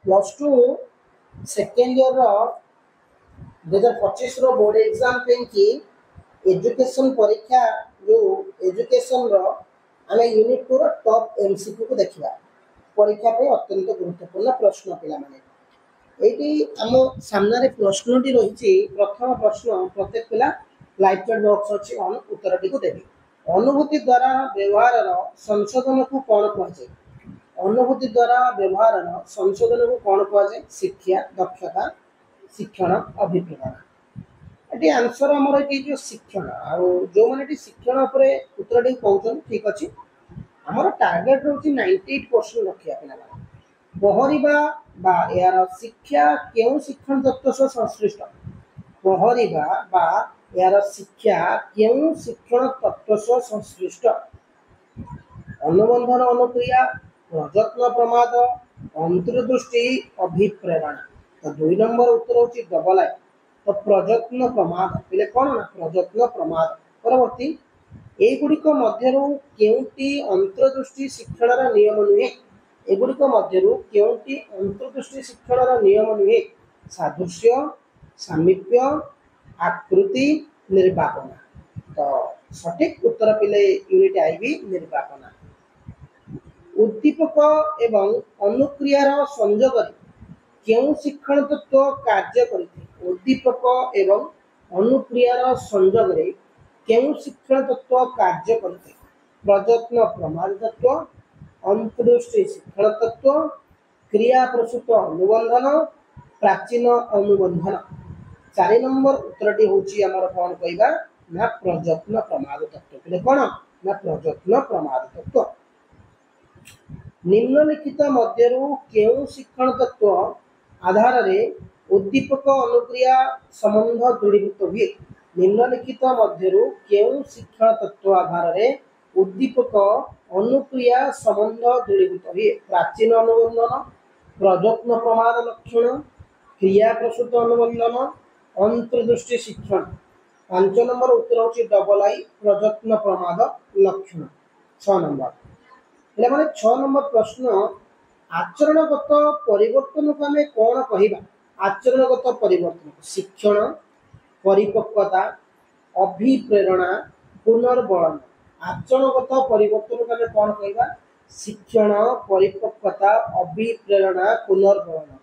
Plus two second year 2025 board exam कि education परीक्षा जो एजुकेशन आम यूनिट 2 टॉप एमसीक्यू को देखा परीक्षा पे अत्यंत गुरुत्वपूर्ण प्रश्न पे ये आम सामने प्रश्नटी रही प्रथम प्रश्न प्रत्येक पिला लाइव चैट बॉक्स अच्छी उत्तर टी देवी अनुभूति द्वारा व्यवहार संशोधन को कौन कहुए अनुभूति द्वारा व्यवहार संशोधन को कौन कहुए शिक्षा दक्षता शिक्षण अभिप्रेरण ये आंसर आमर ये जो शिक्षण जो मैंने शिक्षण उत्तर टी कहते ठीक अच्छे आमर टार्गेट रोचे 98% रखा पहरिबा यार शिक्षा क्यों शिक्षण तत्व सह संश्लिष्ट पहरिबा यार शिक्षा क्यों शिक्षण तत्व सह संश्लिष्ट अनुबंधन अनुक्रिया प्रजत्न प्रमाद अंतर्दृष्टि अभिप्रेरणा तो 2 नंबर उत्तर होची डबल आई तो प्रजत्न प्रमाद पहले कौन ना प्रजत्न प्रमाद परवर्ती एगुड़िक मध्यरु केउंटी अंतर्दृष्टि शिक्षण नियम नुहे एगुड़िक मध्यरु केउंटी अंतर्दृष्टि शिक्षण नियम नुहे सादृश्य सामीप्य आकृति निर्वापना तो सठिक उत्तर पिले यूनिट आईबी निर्वापना उद्दीपक एवं अनुक्रियार संयोग केउ शिक्षण तत्व कार्य करते उद्दीपक एवं अनुक्रियार संयोग केउ शिक्षण तत्व कार्य करते प्रजत्न प्रमाद तत्व अंतर्दृष्टि शिक्षण तत्व क्रिया प्रसूत अनुबंधन प्राचीन अनुबंधन 4 नंबर उत्तरटी होची हमर कौन कहबा ना प्रजत्न प्रमाद तत्व पहले कौन ना प्रजत्न प्रमाद तत्व निम्नलिखित मध्यरु केउ शिक्षण तत्व आधार रे उद्दीपक अनुक्रिया संबंध दृढ़ीभूत हुए निम्नलिखित मध्यरु केउ शिक्षण तत्व आधार रे उद्दीपक अनुक्रिया संबंध दृढ़ीभूत हुए प्राचीन अनुबंधन प्रजत्न प्रमाद लक्षण क्रिया प्रसूत अनुबंधन अंतर्दृष्टि शिक्षण 5 नंबर उत्तर होची डबल आई प्रजत्न प्रमाद लक्षण 6 नंबर मैंने 6 नंबर प्रश्न आचरणगत परिवर्तन को आम कौन कहवा आचरणगत परिवर्तन शिक्षण परिपक्वता अभिप्रेरणा पुनर्बलन आचरणगत परिवर्तन को आम कौन कहवा शिक्षण परिपक्वता अभिप्रेरणा पुनर्बलन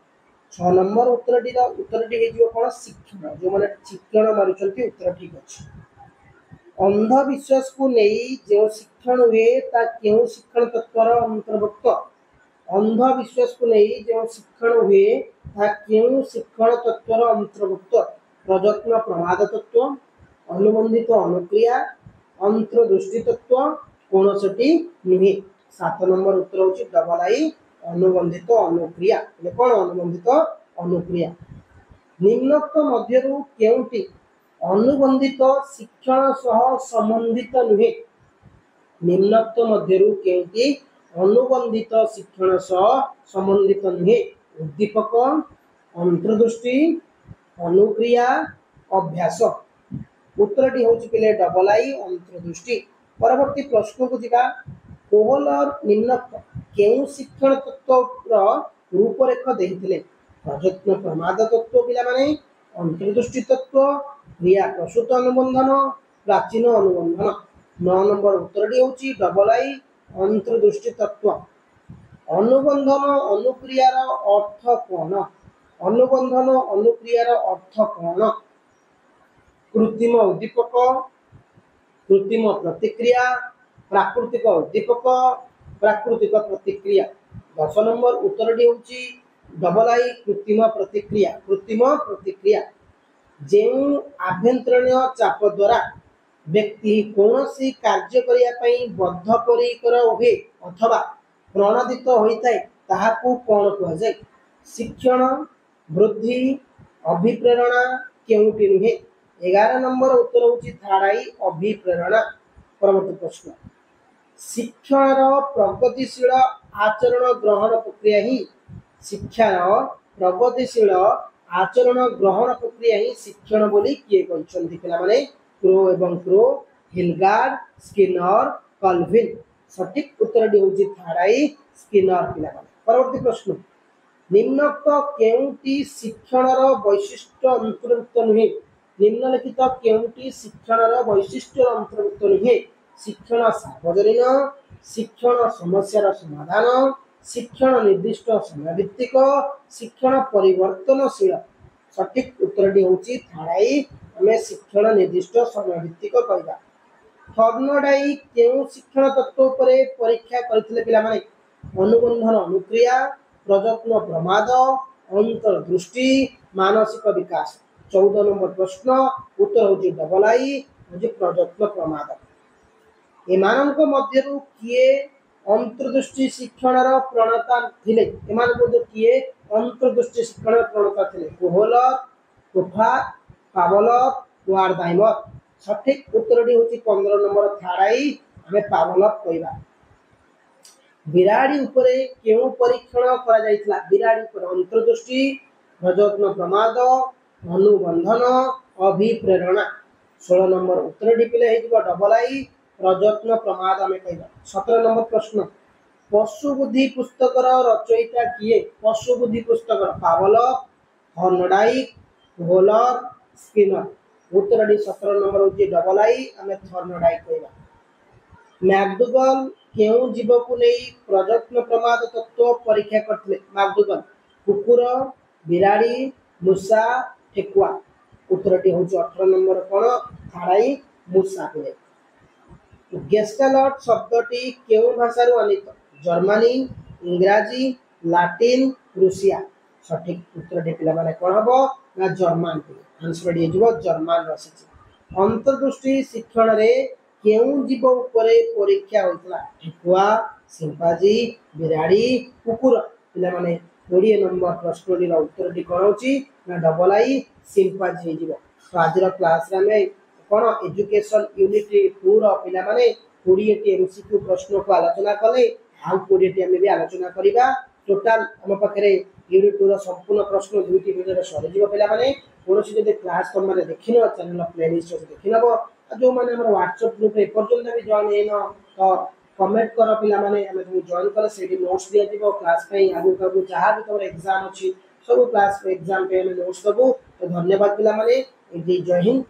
6 नंबर उत्तरटी कौन शिक्षण जो मैंने शिक्षण मारुंट उत्तर ठीक अच्छे अंधविश्वास को नहीं जो शिक्षण हुए ता क्यों शिक्षण तत्वर अंतर्भुक्त अंधविश्वास को नहीं जो शिक्षण हुए ता क्यों शिक्षण तत्वर अंतर्भुक्त प्रजत्न प्रमाद तत्व अनुबंधित अनुक्रिया अंतर्दृष्टि तत्व कौनसी नुहे 7 नंबर उत्तर होची डबल आई अनुबंधित अनुक्रिया कौन अनुबंधित अनुक्रिया निम्नोक्त मध्यरु केउंटी अनुबंधित शिक्षण सह संबंधित नुहे निम्नोक्त मध्यरु केउंटी अनुबंधित शिक्षण सह संबंधित नुहे उद्दीपक अंतर्दृष्टि अनुक्रिया अभ्यास उत्तरटी होची पिले डबल आई अंतर्दृष्टि परवर्ती प्रश्न को जिबा कोहलर निम्नोक्त केउ शिक्षण तत्व रूपरेख देथिले प्रजत्न प्रमाद तत्व पिला माने अंतर्दृष्टि तत्व क्रिया प्रसूत अनुबंधन प्राचीन अनुबंधन 9 नंबर उत्तरटी होची डबल आई अंतर्दृष्टि तत्व अनुबंधन अनुक्रियार अर्थ कौन अनुबंधन अनुक्रियार अर्थ कौन कृत्रिम उद्दीपक कृत्रिम प्रतिक्रिया प्राकृतिक उद्दीपक प्राकृतिक प्रतिक्रिया 10 नंबर उत्तरटी होची डबल आई कृत्रिम प्रतिक्रिया जो आभ्यंतरण चाप द्वारा व्यक्ति कौन सी कार्य करने बद्धपरिकर हुए अथवा प्रणोदित होता है ताहाकू कौन कहुए शिक्षण वृद्धि अभिप्रेरणा केउटी नुहे 11 नंबर उत्तर होची थर्ड आई अभिप्रेरणा परवर्ती प्रश्न शिक्षार प्रगतिशील आचरण ग्रहण प्रक्रिया ही शिक्षार प्रगतिशील आचरण ग्रहण प्रक्रिया ही शिक्षण बोली किए कहते पे क्रो एवं क्रो हिलगार्ड स्किनर कल्विन सठिक उत्तर टी होची थर्ड आई स्किनर पिला परवर्ती प्रश्न निम्नोक्त केउंटी शिक्षणर वैशिष्ट्य अंतर्भुक्त नुहे निम्नलिखित केउंटी शिक्षणर वैशिष्ट्य अंतर्भुक्त नुहे शिक्षण सार्वजनीन शिक्षण समस्यार समाधान शिक्षण निर्दिष्ट समय भित्तिक शिक्षण परिवर्तनशील सठिक उत्तरटी होची थाड़ाई हमें शिक्षण निर्दिष्ट समय भित्तिक कहबा थर्नडाई केउ शिक्षण तत्व उपरे परीक्षा करथिले पिला माने अनुबंधन अनुक्रिया प्रजत्न प्रमाद अंतर्दृष्टि मानसिक विकास 14 नंबर प्रश्न उत्तर होची डबल आई होची प्रजत्न प्रमाद एमानक मध्यरु किए अंतर्दृष्टि शिक्षणर प्रणेता थिले एमानक मध्य किए अंतर्दृष्टि शिक्षणर प्रणेता थिले कोहलर कोफा पावलर वारदाइमर सठिक उत्तरटी होची 15 नंबर थाड़ाई हमें पावलर कहबा बिराड़ी उपरे केउ परीक्षण करा जायतिला बिराड़ी पर अंतर्दृष्टि प्रजत्न प्रमाद अनुबंधन अभिप्रेरणा 16 नंबर उत्तर डिपिले हेजिबो डबल आई प्रजत्न प्रमाद हमें कहबा 17 नंबर प्रश्न पशु बुद्धि पुस्तकर रचयिता किए पशु बुद्धि पुस्तकर पावलर थर्नडाइक होलर स्किनर उत्तरटी 17 नंबर होची डबल आई हमें थर्नडाइक कहबा मैकडुगल केउ जीव को नहीं प्रजत्न प्रमाद तत्व परीक्षा करथिले मैकडुगल कुकुर बिराड़ी मूषा ठेकुआ उत्तरटी होची 18 नंबर कोन थाड़ाई मूषा पिले गेस्टालट शब्दटी केउ भाषारु अनित जर्मनी इंग्राजी लाटिन रूसिया सठिक उत्तरटी पिला माने कोन हबो ना जर्मन पिले आंसर डी जेबो जर्मन रसिछि अंतर्दृष्टि शिक्षण रे केउ जीव उपरे परीक्षा होइतला ठेकुआ सिंपाजी बिराड़ी कुकुर पिला माने 20 नंबर प्रश्नटी रा उत्तरटी कोन होची ना डबल आई सिंपाजी हेजिबो तो आज रा क्लास रे हमें कोन एजुकेशन यूनिट 2 रा पिला माने 20 टी एमसीक्यू प्रश्न को आलोचना कले आ 20 टी हमें भी आलोचना करिबा टोटल हम पाखरे यूनिट 2 रा संपूर्ण प्रश्न दुईटी वीडियो रे सरी जीवो पिला माने कोनोसी जदि क्लास तुम माने देखिनो चैनल प्लेलिस्ट रे देखिनबो जो माने हमर व्हाट्सएप ग्रुप रे पर्यंत भी जॉइन हेनो तो कमेंट करो पिला माने हमें तुम जॉइन करे सेडी नोट्स दिया जीवो क्लास पे आगु कबु जहां भी तोर एग्जाम अछि सब क्लास पे एग्जाम पे हमें नोट्स दबो तो धन्यवाद पिला माने जय हिंद।